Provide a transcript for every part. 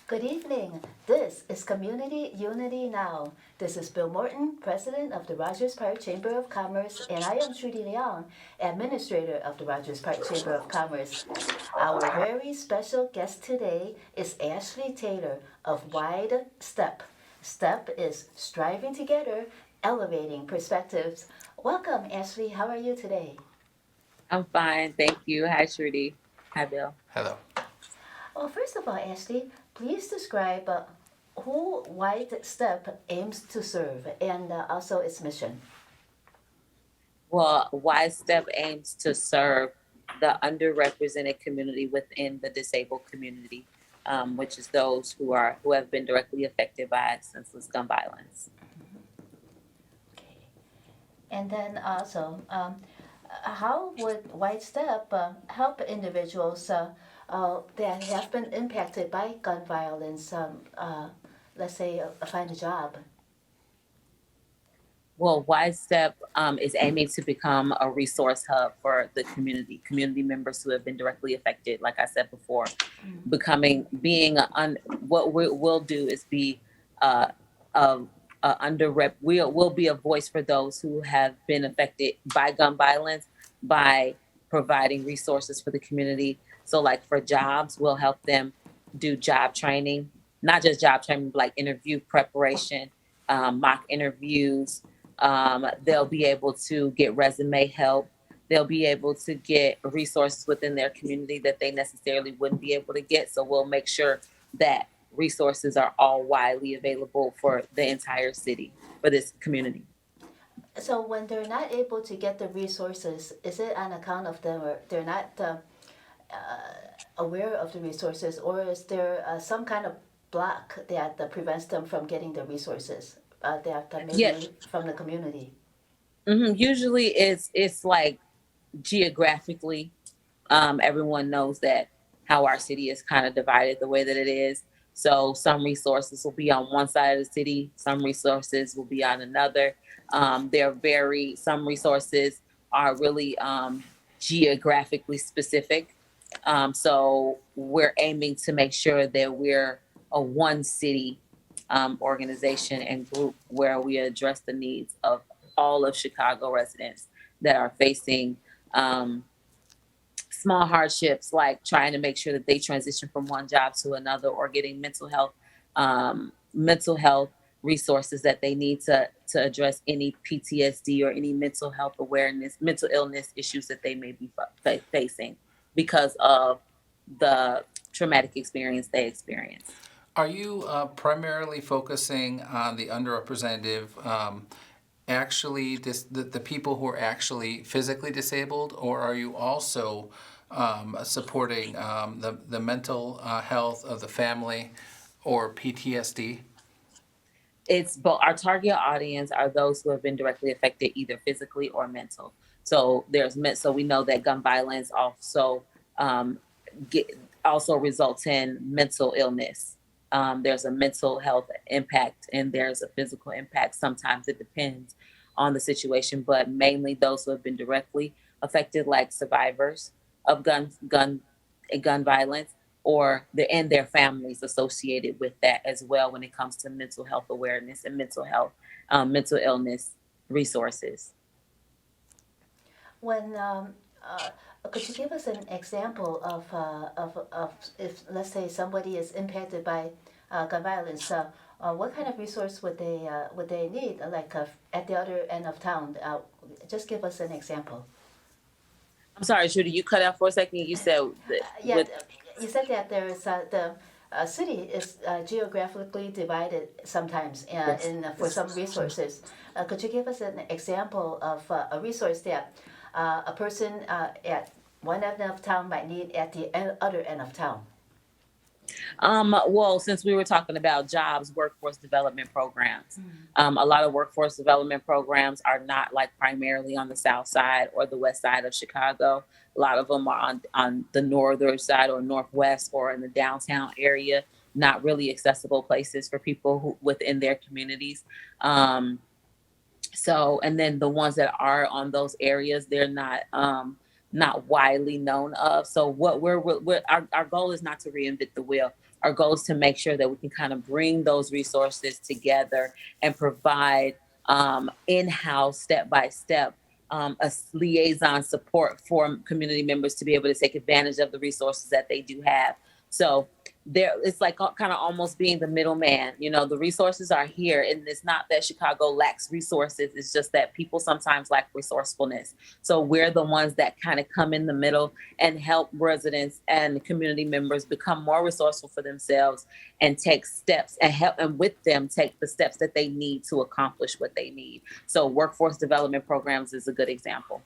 Good evening. This is Community Unity Now. This is Bill Morton, President of the Rogers Park Chamber of Commerce, and I am Trudy Leong, Administrator of the Rogers Park Chamber of Commerce. Our very special guest today is Ashley Taylor of Wide Step. STEP is Striving Together, Elevating Perspectives. Welcome, Ashley. How are you today? I'm fine, thank you. Hi, Trudy. Hi, Bill. Hello. Well, first of all, Ashley, please describe who White Step aims to serve and also its mission. Well, Wise Step aims to serve the underrepresented community within the disabled community, which is those who have been directly affected by senseless gun violence. Okay. And then also, how would White Step help individuals that have been impacted by gun violence, let's say, find a job? Well, Wise Step is aiming to become a resource hub for the community members who have been directly affected. Like I said before, what we'll do is be uh, a, we'll be a voice for those who have been affected by gun violence by providing resources for the community. So, like for jobs, we'll help them do job training, not just job training, but like interview preparation, mock interviews. They'll be able to get resume help. They'll be able to get resources within their community that they necessarily wouldn't be able to get. So we'll make sure that resources are all widely available for the entire city, for this community. So when they're not able to get the resources, is it on account of them or they're not aware of the resources, or is there some kind of block that prevents them from getting the resources that Yeah. maybe from the community? Usually it's like geographically, everyone knows that how our city is kind of divided the way that it is. So some resources will be on one side of the city, some resources will be on another. Some resources are really geographically specific. So we're aiming to make sure that we're a one city organization and group where we address the needs of all of Chicago residents that are facing small hardships, like trying to make sure that they transition from one job to another, or getting mental health resources that they need to address any PTSD or any mental illness issues that they may be facing because of the traumatic experience they experience. Are you primarily focusing on the underrepresented, actually the people who are actually physically disabled, or are you also supporting the mental health of the family or PTSD? It's both. Our target audience are those who have been directly affected either physically or mental. So we know that gun violence um, get, also results in mental illness. There's a mental health impact and there's a physical impact. Sometimes it depends on the situation, but mainly those who have been directly affected, like survivors of gun violence, or their families associated with that as well when it comes to mental health awareness and mental illness resources. When could you give us an example of if, let's say, somebody is impacted by gun violence? What kind of resource would they need? Like at the other end of town, just give us an example. I'm sorry, Trudy, you cut out for a second. You said that Yeah, with you said that there is the city is geographically divided sometimes yes. for some resources. Could you give us an example of a resource that a person at one end of town might need at the other end of town? Well, since we were talking about jobs, workforce development programs, a lot of workforce development programs are not like primarily on the south side or the west side of Chicago. A lot of them are on the northern side or northwest or in the downtown area, not really accessible places for people within their communities. Um, and then the ones that are on those areas, they're not widely known of. So what our goal is not to reinvent the wheel. our goal is to make sure that we can kind of bring those resources together and provide in-house, step-by-step, a liaison support for community members to be able to take advantage of the resources that they do have. So there, it's like kind of almost being the middleman. You know, the resources are here, and it's not that Chicago lacks resources. It's just that people sometimes lack resourcefulness. So we're the ones that kind of come in the middle and help residents and community members become more resourceful for themselves and take steps and help, and with them take the steps that they need to accomplish what they need. So workforce development programs is a good example.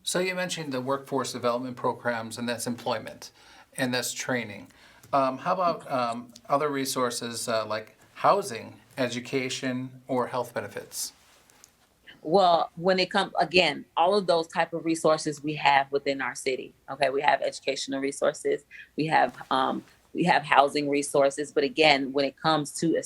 So you mentioned the workforce development programs, and that's employment, and that's training. How about other resources like housing, education, or health benefits? Well, when it comes, again, all of those type of resources we have within our city. Okay, we have educational resources, we have housing resources, but again, when it comes to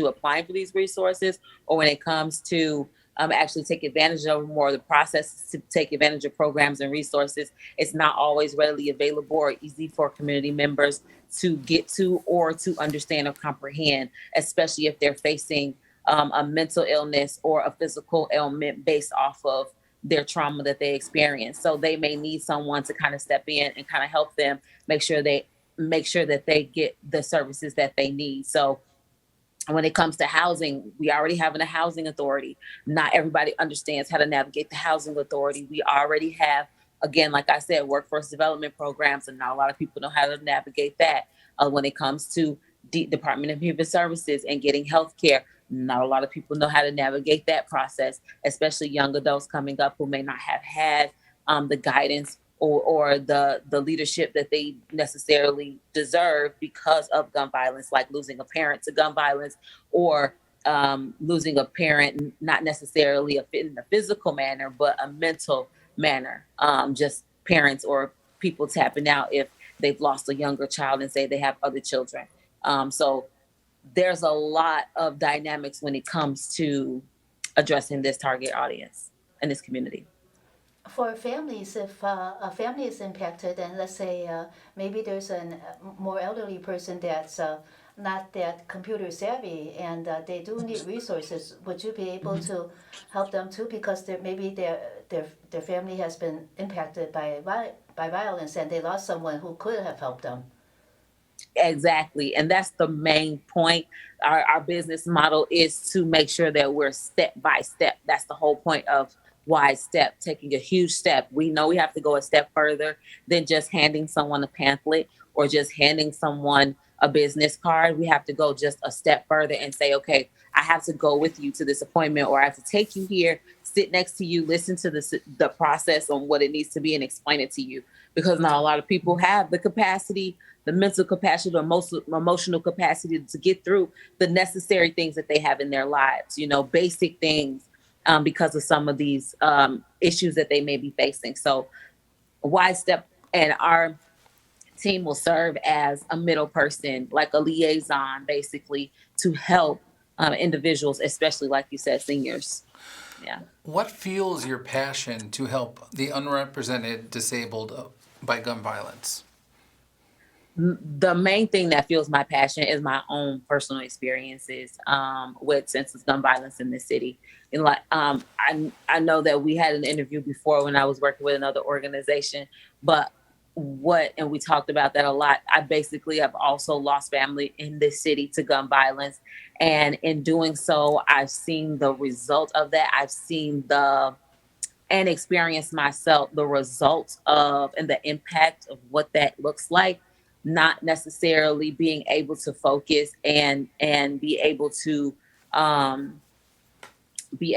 applying for these resources, or when it comes to actually take advantage of more of the process to take advantage of programs and resources, it's not always readily available or easy for community members to get to or to understand or comprehend, especially if they're facing a mental illness or a physical ailment based off of their trauma that they experience. So they may need someone to kind of step in and kind of help them make sure that they get the services that they need. So when it comes to housing, we already have a housing authority. Not everybody understands how to navigate the housing authority. We already have, again, like I said, workforce development programs, and not a lot of people know how to navigate that. When it comes to Department of Human Services and getting health care, not a lot of people know how to navigate that process, especially young adults coming up who may not have had the guidance or the leadership that they necessarily deserve because of gun violence, like losing a parent to gun violence, or losing a parent, not necessarily in a physical manner, but a mental manner. Just parents or people tapping out if they've lost a younger child and say they have other children. So there's a lot of dynamics when it comes to addressing this target audience and this community. For families, if a family is impacted, and let's say maybe there's a more elderly person that's not that computer savvy, and they do need resources, would you be able to help them too? Because maybe their family has been impacted by violence, and they lost someone who could have helped them. Exactly. And that's the main point. Our business model is to make sure that we're step by step. That's the whole point of wide step, taking a huge step. We know we have to go a step further than just handing someone a pamphlet or just handing someone a business card. We have to go just a step further and say, okay, I have to go with you to this appointment, or I have to take you here, sit next to you, listen to the process on what it needs to be, and explain it to you. Because not a lot of people have the capacity, the mental capacity, the emotional capacity to get through the necessary things that they have in their lives, basic things, because of some of these issues that they may be facing. So wide step, and our team will serve as a middle person, like a liaison, basically, to help individuals, especially, like you said, seniors. Yeah. What fuels your passion to help the unrepresented disabled by gun violence? The main thing that fuels my passion is my own personal experiences with senseless gun violence in this city. And I know that we had an interview before when I was working with another organization, but and we talked about that a lot. I basically have also lost family in this city to gun violence, and in doing so, I've seen the result of that. I've seen and experienced myself the results of and the impact of what that looks like, not necessarily being able to focus and um be able to be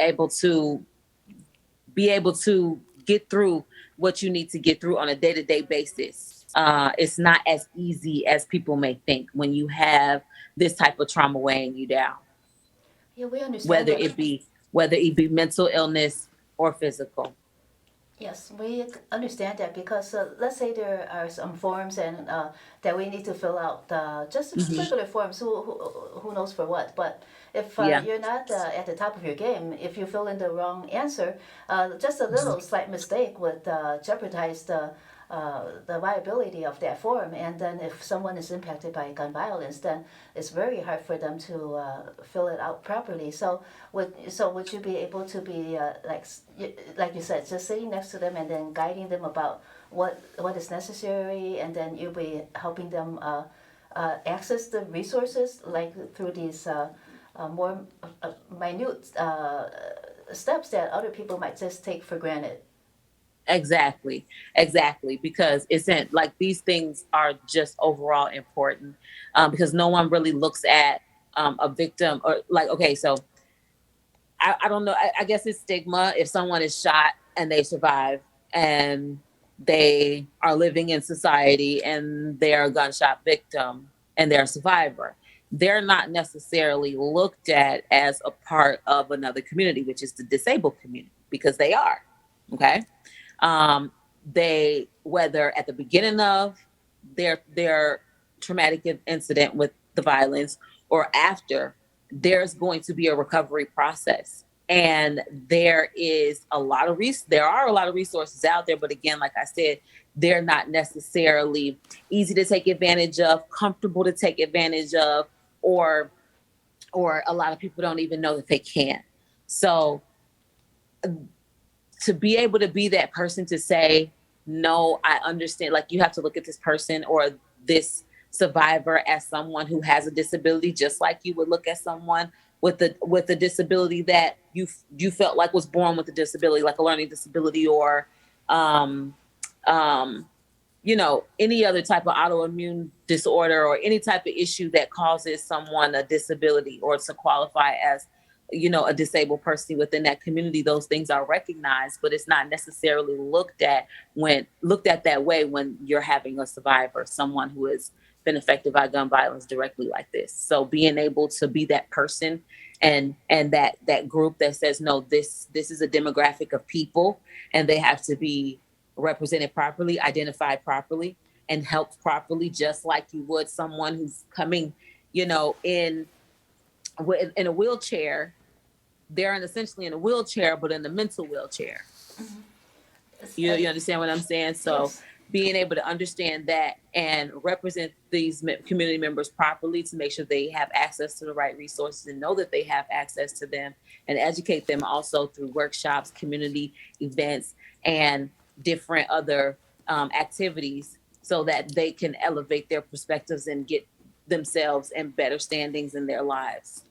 able to get through what you need to get through on a day-to-day basis. It's not as easy as people may think when you have this type of trauma weighing you down, Yeah, we understand whether that. it be mental illness or physical. Yes, we understand that because let's say there are some forms and that we need to fill out, just Hmm. regular forms. Who knows for what? But if Yeah. you're not at the top of your game, if you fill in the wrong answer, just a little slight mistake would jeopardize the viability of that form. And then if someone is impacted by gun violence, then it's very hard for them to fill it out properly. So would you be able to be like you said, just sitting next to them and then guiding them about what is necessary, and then you'll be helping them access the resources like through these more minute steps that other people might just take for granted. Exactly, exactly. Because it's in, like, these things are just overall important, because no one really looks at a victim, or like, okay, so I don't know. I guess it's stigma if someone is shot and they survive and they are living in society and they're a gunshot victim and they're a survivor. They're not necessarily looked at as a part of another community, which is the disabled community, because they are. Okay. Um, they, whether at the beginning of their traumatic incident with the violence or after, there's going to be a recovery process. And there are a lot of resources out there, but again, like I said, they're not necessarily easy to take advantage of, comfortable to take advantage of, or a lot of people don't even know that they can. So to be able to be that person to say, no, I understand. Like, you have to look at this person or this survivor as someone who has a disability, just like you would look at someone with a disability that you felt like was born with a disability, like a learning disability, or um, um, any other type of autoimmune disorder or any type of issue that causes someone a disability or to qualify as, a disabled person within that community. Those things are recognized, but it's not necessarily looked at that way when you're having a survivor, someone who has been affected by gun violence directly like this. So being able to be that person and that group that says, no, this is a demographic of people and they have to be represented properly, identified properly, and helped properly, just like you would someone who's coming, in a wheelchair. They're essentially in a wheelchair, but in a mental wheelchair. You understand what I'm saying? So Yes. being able to understand that and represent these community members properly to make sure they have access to the right resources and know that they have access to them, and educate them also through workshops, community events, and different other activities, so that they can elevate their perspectives and get themselves in better standings in their lives.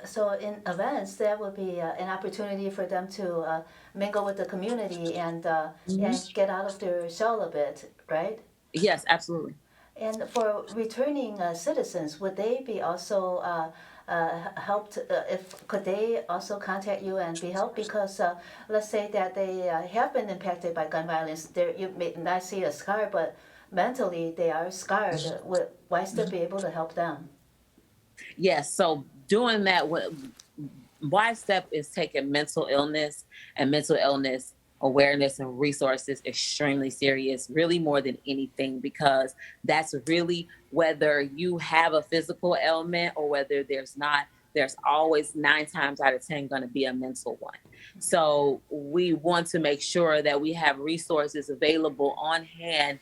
So in events, there will be an opportunity for them to mingle with the community and Mm-hmm. get out of their shell a bit, right? Yes, absolutely. And for returning citizens, would they be also helped? If could they also contact you and be helped? Because let's say that they have been impacted by gun violence. There, you may not see a scar, but mentally they are scarred. Would why still be able to help them? Yes. So doing that, wise step is taking mental illness awareness and resources extremely serious, really more than anything, because that's really, whether you have a physical ailment or whether there's not, there's always 9 times out of 10 going to be a mental one. So we want to make sure that we have resources available on hand,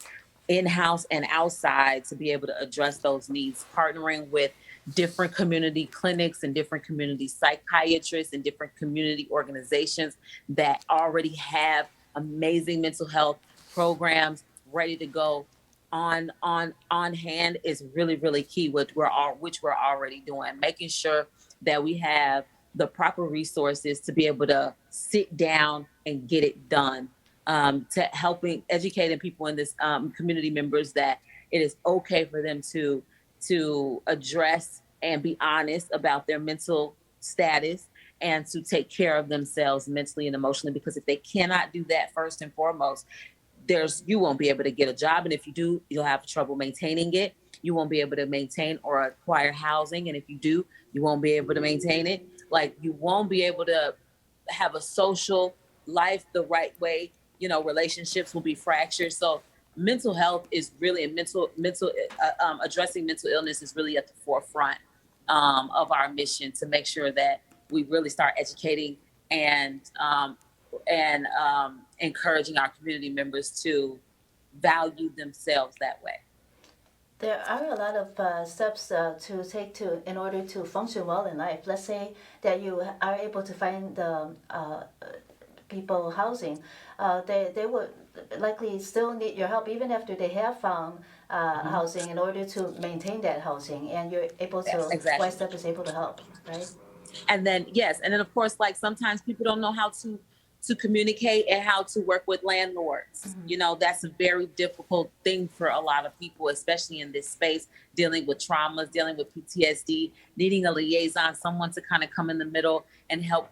in-house and outside, to be able to address those needs, partnering with different community clinics and different community psychiatrists and different community organizations that already have amazing mental health programs ready to go on hand, is really, really key, which we're already doing, making sure that we have the proper resources to be able to sit down and get it done, to helping educating people in this, community members, that it is okay for them to address and be honest about their mental status, and to take care of themselves mentally and emotionally. Because if they cannot do that first and foremost, you won't be able to get a job, and if you do, you'll have trouble maintaining it. You won't be able to maintain or acquire housing, and if you do, you won't be able to maintain it. Like, you won't be able to have a social life the right way. Relationships will be fractured. So mental health is really, and addressing mental illness is really at the forefront, of our mission, to make sure that we really start educating and encouraging our community members to value themselves that way. There are a lot of steps to take in order to function well in life. Let's say that you are able to find people housing. They would likely still need your help even after they have found housing in order to maintain that housing. And you're able Yes, to, exactly. Wise Step is able to help, right? And then yes, and then of course, like sometimes people don't know how to communicate and how to work with landlords. You know, that's a very difficult thing for a lot of people, especially in this space, dealing with traumas, dealing with PTSD, needing a liaison, someone to kind of come in the middle and help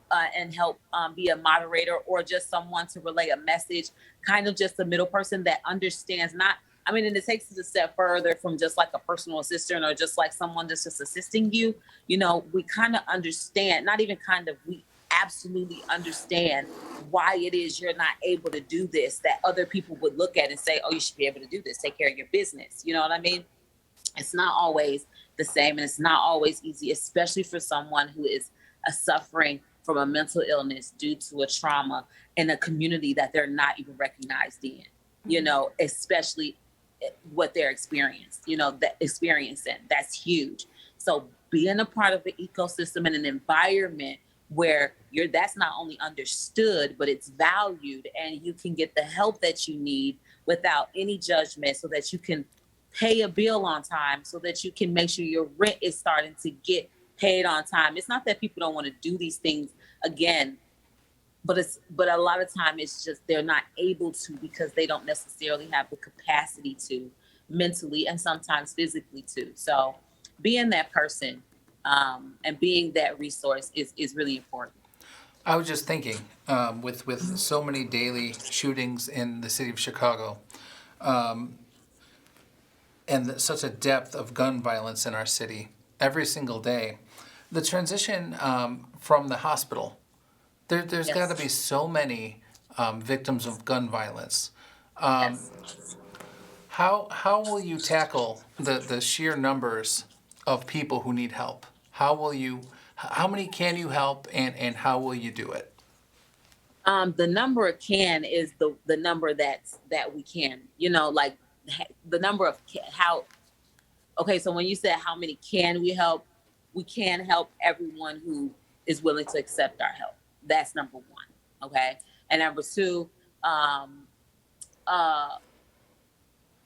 be a moderator, or just someone to relay a message, kind of just a middle person that understands. Not, I mean, and it takes it a step further from just like a personal assistant or just like someone that's just assisting you. You know, we kind of understand, not even kind of, we absolutely understand why it is you're not able to do this, that other people would look at and say, oh, you should be able to do this, take care of your business. You know what I mean? It's not always the same, and it's not always easy, especially for someone who is suffering from a mental illness due to a trauma in a community that they're not even recognized in, you know, especially what they're experiencing. That's huge. So being a part of the ecosystem and an environment where that's not only understood, but it's valued, and you can get the help that you need without any judgment, so that you can pay a bill on time, so that you can make sure your rent is starting to get paid on time. It's not that people don't want to do these things again, but a lot of time it's just they're not able to, because they don't necessarily have the capacity to, mentally and sometimes physically too. So being that person, and being that resource is really important. I was just thinking, with so many daily shootings in the city of Chicago, and such a depth of gun violence in our city every single day, the transition from the hospital, there's Yes. got to be so many victims of gun violence. Yes. How will you tackle the sheer numbers of people who need help? How many can you help, and how will you do it? The number of can is the number that we can, you know, like the number of how. Okay, so when you said how many can we can help everyone who is willing to accept our help. That's number one. Okay, and number two, um, uh,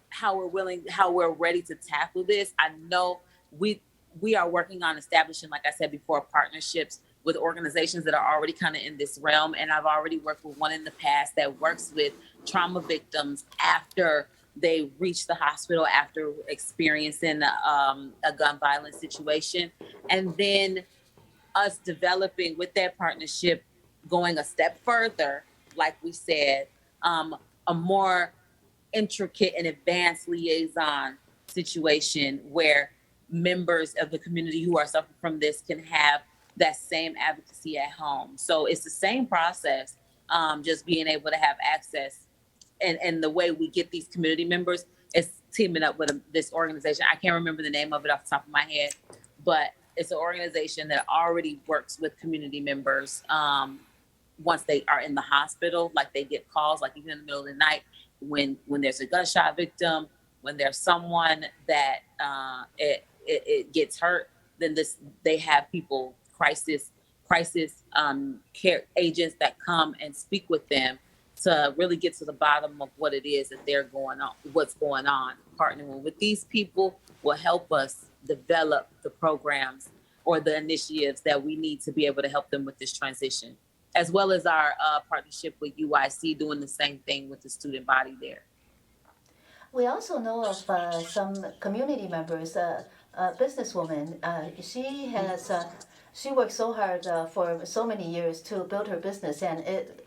how we're ready to tackle this. I know we we are working on establishing, like I said before, partnerships with organizations that are already kind of in this realm. And I've already worked with one in the past that works with trauma victims after they reach the hospital after experiencing a gun violence situation. And then us developing with that partnership, going a step further, like we said, a more intricate and advanced liaison situation where members of the community who are suffering from this can have that same advocacy at home. So it's the same process, just being able to have access. And the way we get these community members is teaming up with this organization. I can't remember the name of it off the top of my head, but it's an organization that already works with community members, once they are in the hospital. Like they get calls, like even in the middle of the night, when there's a gunshot victim, when there's someone that it gets hurt, then they have people, crisis care agents that come and speak with them to really get to the bottom of what it is that what's going on. Partnering with these people will help us develop the programs or the initiatives that we need to be able to help them with this transition, as well as our partnership with UIC doing the same thing with the student body there. We also know of some community members, a businesswoman. She worked so hard for so many years to build her business, and it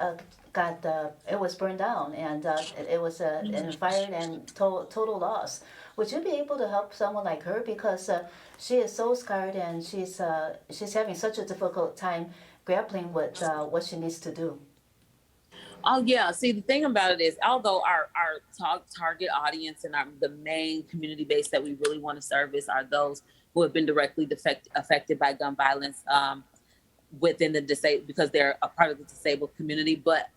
was burned down, and it was an fire and total loss. Would you be able to help someone like her, because she is so scarred, and she's having such a difficult time grappling with what she needs to do? Oh yeah. See, the thing about it is, although our target audience and the main community base that we really want to service are those who have been directly affected by gun violence, within the disabled, because they're a part of the disabled community. But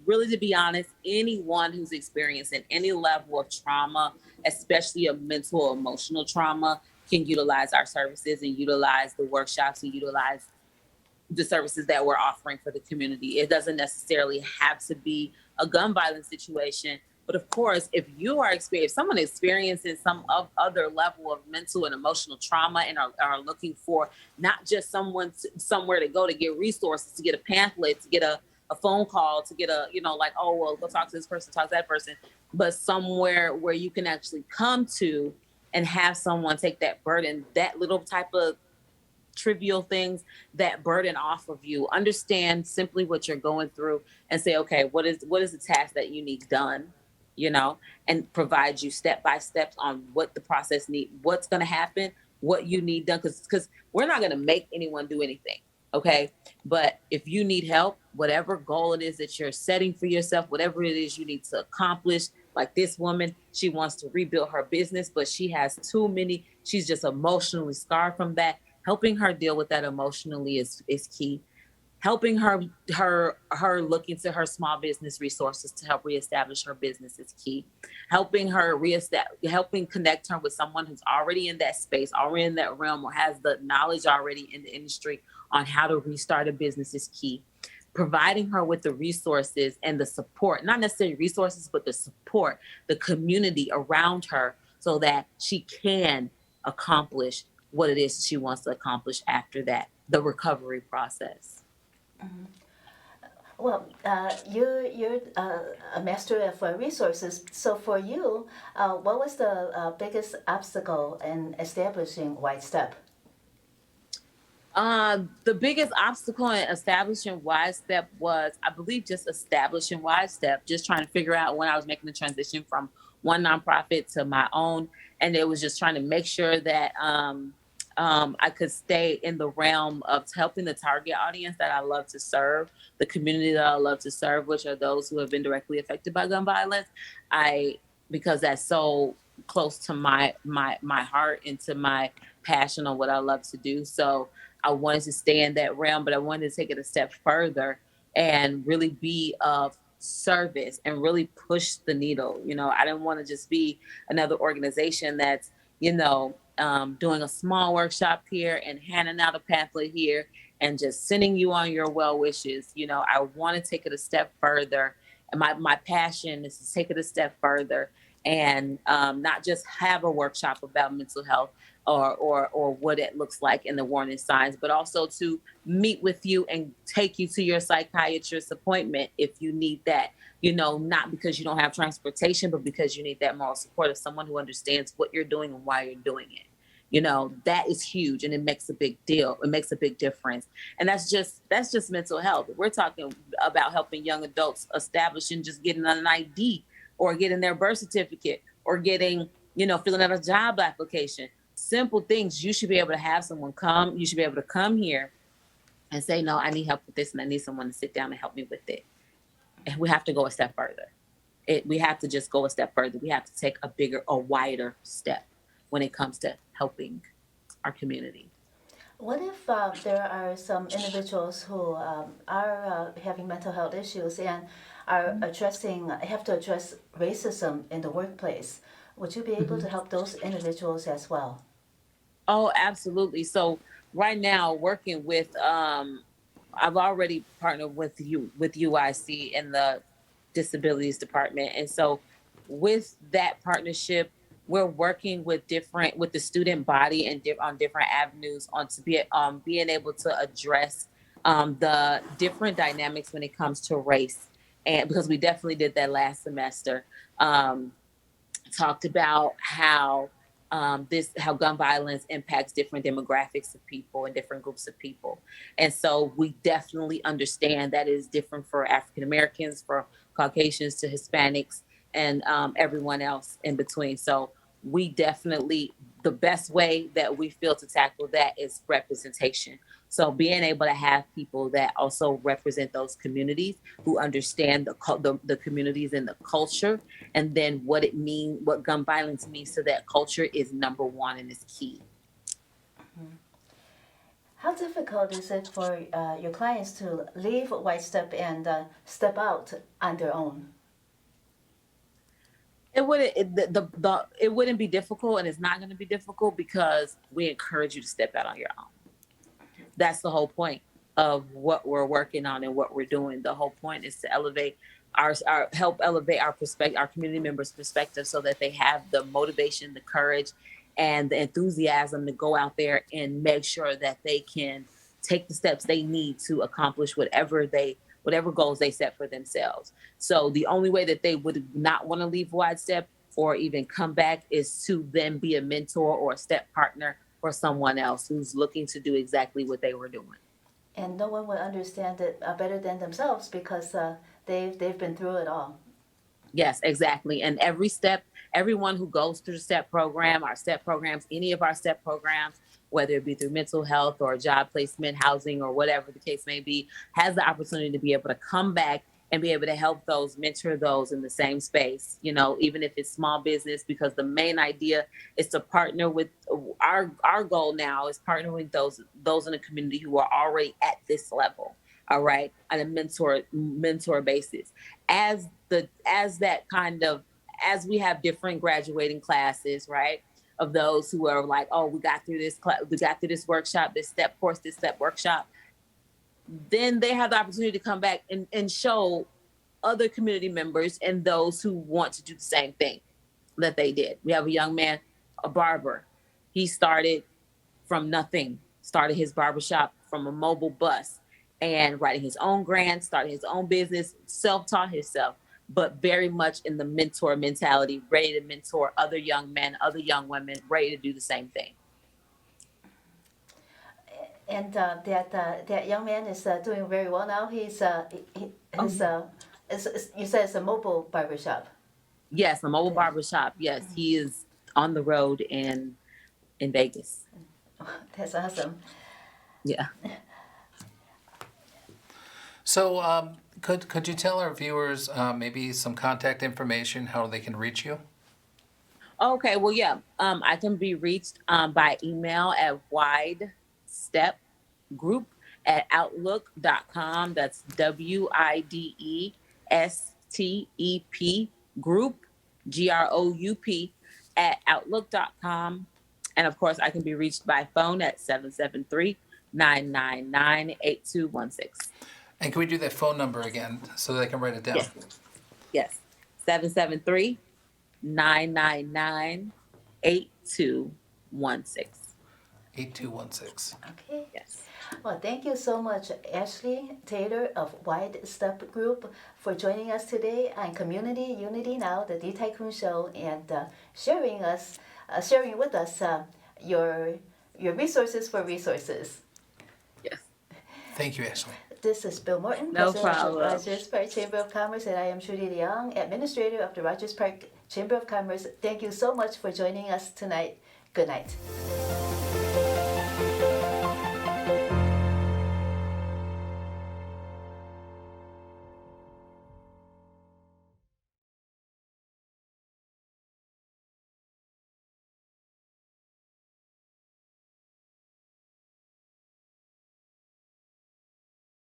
really, to be honest, anyone who's experiencing any level of trauma, especially a mental or emotional trauma, can utilize our services and utilize the workshops and utilize the services that we're offering for the community. It doesn't necessarily have to be a gun violence situation. But of course, if you are experiencing, someone experiencing some other level of mental and emotional trauma and are looking for not just somewhere to go to get resources, to get a pamphlet, to get a phone call, to get a, like, oh, well, go talk to this person, talk to that person, but somewhere where you can actually come to and have someone take that burden, that little type of trivial things, that burden off of you. Understand simply what you're going through and say, okay, what is the task that you need done, and provide you step by steps on what the process need, what's going to happen, what you need done. Because we're not going to make anyone do anything. Okay. But if you need help, whatever goal it is that you're setting for yourself, whatever it is you need to accomplish, like this woman, she wants to rebuild her business, but she's just emotionally scarred from that. Helping her deal with that emotionally is key. Helping her look into her small business resources to help reestablish her business is key. Helping connect her with someone who's already in that space, already in that realm, or has the knowledge already in the industry on how to restart a business is key. Providing her with the resources and the support, not necessarily resources, but the support, the community around her, so that she can accomplish what it is she wants to accomplish after that, the recovery process. Well, you're a master of resources. So for you, what was the biggest obstacle in establishing White Step? The biggest obstacle in establishing Wide Step was, I believe, just establishing Wide Step, just trying to figure out when I was making the transition from one nonprofit to my own. And it was just trying to make sure that I could stay in the realm of helping the target audience that I love to serve, the community that I love to serve, which are those who have been directly affected by gun violence. Because that's so close to my heart and to my passion on what I love to do. So I wanted to stay in that realm, but I wanted to take it a step further and really be of service and really push the needle. I didn't want to just be another organization that's, doing a small workshop here and handing out a pamphlet here and just sending you on your well wishes. I want to take it a step further. And my passion is to take it a step further and not just have a workshop about mental health or what it looks like in the warning signs, but also to meet with you and take you to your psychiatrist appointment if you need that, not because you don't have transportation, but because you need that moral support of someone who understands what you're doing and why you're doing it. That is huge, and it makes a big deal. It makes a big difference. And that's just mental health. We're talking about helping young adults establish and just getting an ID or getting their birth certificate or getting, filling out a job application. Simple things. You should be able to have someone come. You should be able to come here and say, no, I need help with this and I need someone to sit down and help me with it. And we have to go a step further. We have to just go a step further. We have to take a wider step when it comes to helping our community. What if there are some individuals who are having mental health issues and are have to address racism in the workplace? Would you be able to help those individuals as well? Oh, absolutely. So right now, working with, I've already partnered with UIC in the disabilities department, and so with that partnership, we're working with the student body and on different avenues being able to address the different dynamics when it comes to race, and because we definitely did that last semester. Talked about how how gun violence impacts different demographics of people and different groups of people. And so we definitely understand that it is different for African Americans, for Caucasians to Hispanics, and everyone else in between. So the best way that we feel to tackle that is representation. So being able to have people that also represent those communities, who understand the communities and the culture, and then what gun violence means to that culture is number one and is key. How difficult is it for your clients to leave White Step and step out on their own? It wouldn't it wouldn't be difficult, and it's not going to be difficult because we encourage you to step out on your own. That's the whole point of what we're working on and what we're doing. The whole point is to elevate our help elevate our perspective, our community members' perspective, so that they have the motivation, the courage, and the enthusiasm to go out there and make sure that they can take the steps they need to accomplish whatever goals they set for themselves. So the only way that they would not want to leave Wide Step or even come back is to then be a mentor or a step partner for someone else who's looking to do exactly what they were doing. And no one will understand it better than themselves because they've been through it all. Yes, exactly. And everyone who goes through the STEP program, our STEP programs, any of our STEP programs, whether it be through mental health or job placement, housing, or whatever the case may be, has the opportunity to be able to come back and be able to help those, mentor those in the same space, even if it's small business, because the main idea is to partner with our goal now is partnering with those in the community who are already at this level. All right, on a mentor basis. As we have different graduating classes, right, of those who are like, oh, we got through this class, we got through this workshop, this step course, this step workshop, then they have the opportunity to come back and show other community members and those who want to do the same thing that they did. We have a young man, a barber. He started from nothing, started his barbershop from a mobile bus, and writing his own grants, starting his own business, self-taught himself, but very much in the mentor mentality, ready to mentor other young men, other young women, ready to do the same thing. And that young man is doing very well now. You said it's a mobile barbershop. Yes, a mobile barbershop. Yes, he is on the road in Vegas. That's awesome. Yeah. So could you tell our viewers maybe some contact information, how they can reach you? Okay, well, yeah, I can be reached by email at widestepgroup@outlook.com. That's WIDESTEP group, GROUP @outlook.com. And of course, I can be reached by phone at 773-999-8216. And can we do that phone number again so they can write it down? Yes. 773-999-8216. 8216. Okay. Yes. Well, thank you so much, Ashley Taylor of Wide Step Group, for joining us today on Community Unity Now, the D Tycoon Show, and sharing with us your resources for resources. Yes. Thank you, Ashley. This is Bill Morton, No President of the problem. Rogers Park Chamber of Commerce, and I am Trudy Leong, Administrator of the Rogers Park Chamber of Commerce. Thank you so much for joining us tonight. Good night.